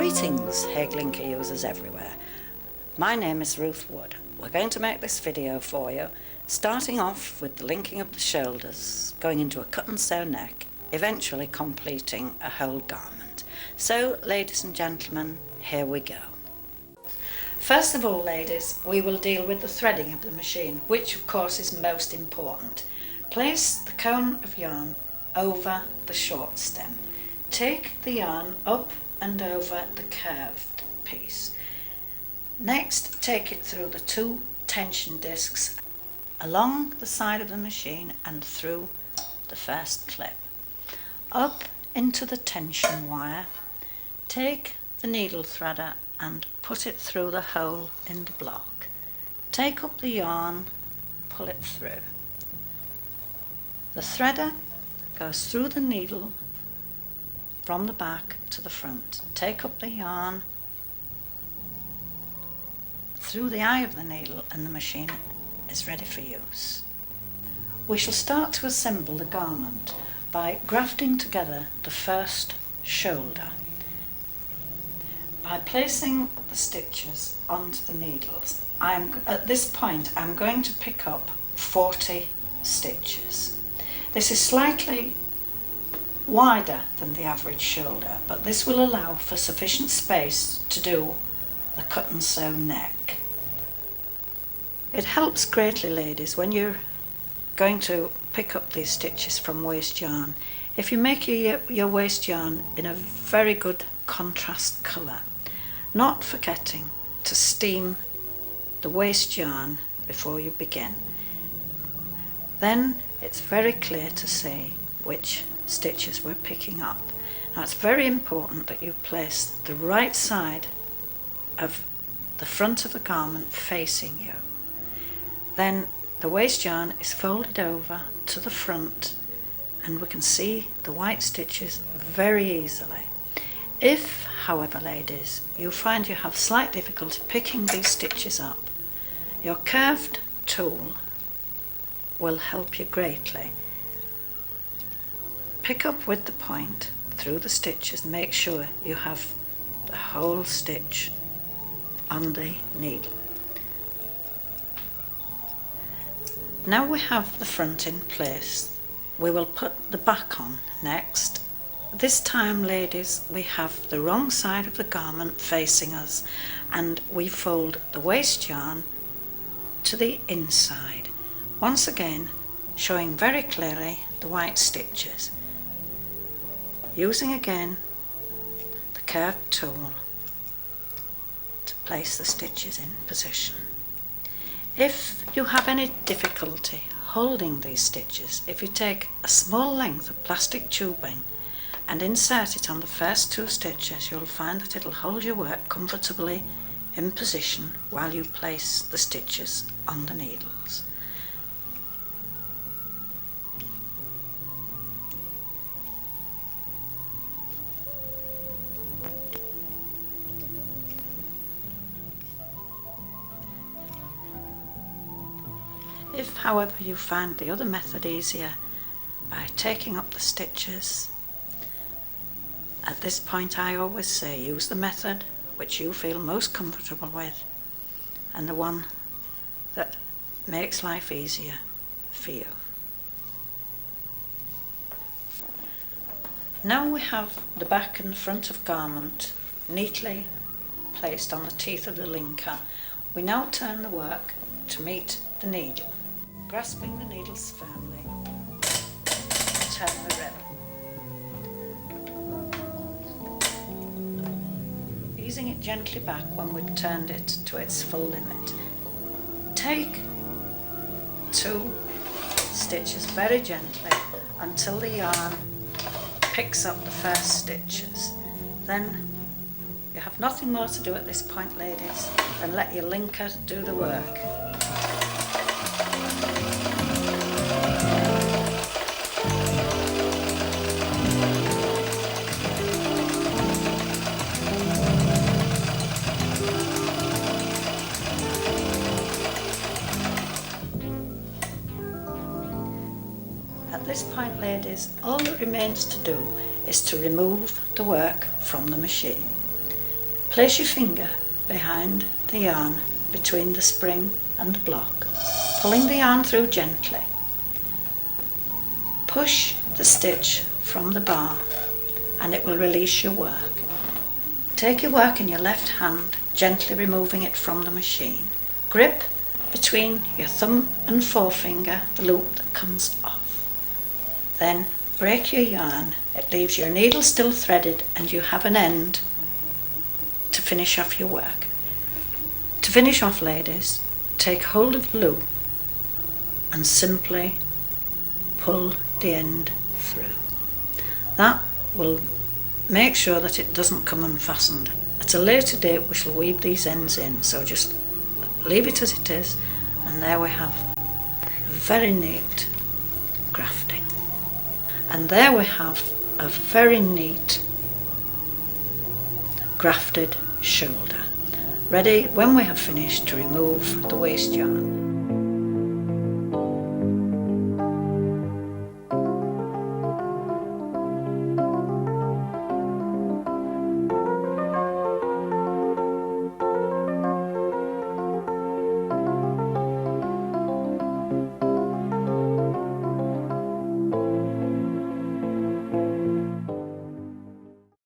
Greetings, Hague linker users everywhere. My name is Ruth Wood. We're going to make this video for you, starting off with the linking of the shoulders, going into a cut and sew neck, eventually completing a whole garment. So, ladies and gentlemen, here we go. First of all, ladies, we will deal with the threading of the machine, which of course is most important. Place the cone of yarn over the short stem. Take the yarn up and over the curved piece. Next, take it through the two tension discs along the side of the machine and through the first clip. Up into the tension wire, take the needle threader and put it through the hole in the block. Take up the yarn, pull it through. The threader goes through the needle from the back to the front. Take up the yarn through the eye of the needle and the machine is ready for use. We shall start to assemble the garment by grafting together the first shoulder. By placing the stitches onto the needles, at this point I'm going to pick up 40 stitches. This is slightly wider than the average shoulder, but this will allow for sufficient space to do the cut and sew neck. It helps greatly, ladies, when you're going to pick up these stitches from waste yarn, if you make your waste yarn in a very good contrast colour, not forgetting to steam the waste yarn before you begin. Then it's very clear to see which stitches we're picking up. Now it's very important that you place the right side of the front of the garment facing you. Then the waste yarn is folded over to the front and we can see the white stitches very easily. If, however, ladies, you find you have slight difficulty picking these stitches up, your curved tool will help you greatly. Pick up with the point through the stitches, make sure you have the whole stitch on the needle. Now we have the front in place, we will put the back on next. This time, ladies, we have the wrong side of the garment facing us and we fold the waste yarn to the inside, once again showing very clearly the white stitches. Using again the curved tool to place the stitches in position. If you have any difficulty holding these stitches, if you take a small length of plastic tubing and insert it on the first two stitches, you'll find that it'll hold your work comfortably in position while you place the stitches on the needles. If, however, you find the other method easier by taking up the stitches, at this point I always say use the method which you feel most comfortable with and the one that makes life easier for you. Now we have the back and the front of garment neatly placed on the teeth of the linker. We now turn the work to meet the needle. Grasping the needles firmly, turn the rib. Easing it gently back when we've turned it to its full limit. Take two stitches very gently until the yarn picks up the first stitches. Then you have nothing more to do at this point, ladies, than let your linker do the work. At this point, ladies, all that remains to do is to remove the work from the machine. Place your finger behind the yarn between the spring and the block, pulling the yarn through gently. Push the stitch from the bar and it will release your work. Take your work in your left hand, gently removing it from the machine. Grip between your thumb and forefinger the loop that comes off. Then break your yarn. It leaves your needle still threaded and you have an end to finish off your work. To finish off, ladies, take hold of the loop and simply pull the end through. That will make sure that it doesn't come unfastened. At a later date we shall weave these ends in, so just leave it as it is, and there we have a very neat grafting. And there we have a very neat grafted shoulder, ready when we have finished to remove the waste yarn.